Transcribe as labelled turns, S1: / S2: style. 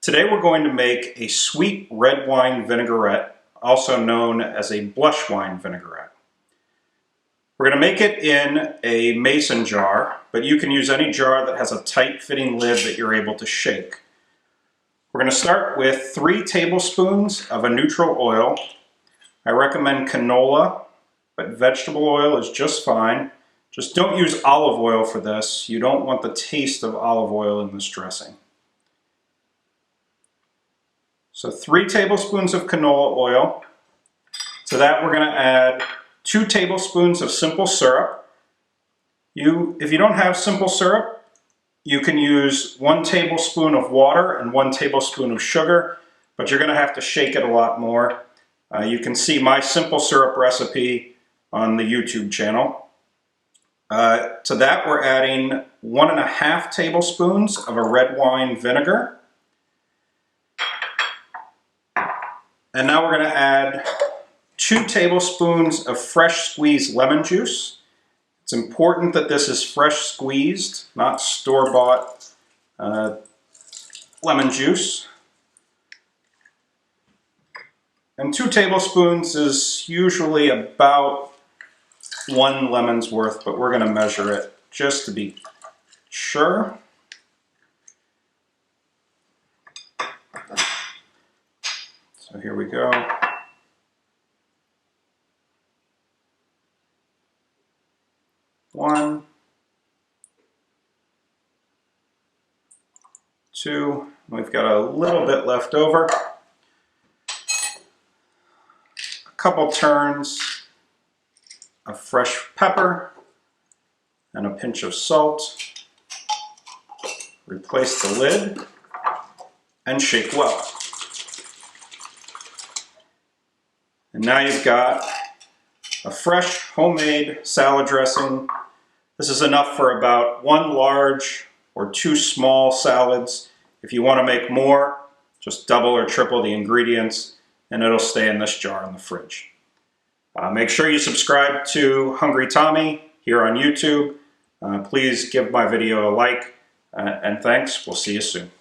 S1: Today we're going to make a sweet red wine vinaigrette, also known as a blush wine vinaigrette. We're going to make it in a mason jar, but you can use any jar that has a tight fitting lid that you're able to shake. We're going to start with 3 tablespoons of a neutral oil. I recommend canola, but vegetable oil is just fine. Just don't use olive oil for this. You don't want the taste of olive oil in this dressing. So 3 tablespoons of canola oil. To that we're going to add 2 tablespoons of simple syrup. If you don't have simple syrup, you can use 1 tablespoon of water and 1 tablespoon of sugar, but you're going to have to shake it a lot more. You can see my simple syrup recipe on the YouTube channel. To that we're adding 1.5 tablespoons of a red wine vinegar. And now we're going to add 2 tablespoons of fresh squeezed lemon juice. It's important that this is fresh squeezed, not store-bought lemon juice. And 2 tablespoons is usually about 1 lemon's worth, but we're going to measure it just to be sure. So here we go. One, 2, we've got a little bit left over. A couple turns of fresh pepper and a pinch of salt. Replace the lid and shake well. And now you've got a fresh homemade salad dressing. This is enough for about 1 large or 2 small salads. If you want to make more, just double or triple the ingredients and it'll stay in this jar in the fridge. Make sure you subscribe to Hungry Tommy here on YouTube. Please give my video a like and thanks. We'll see you soon.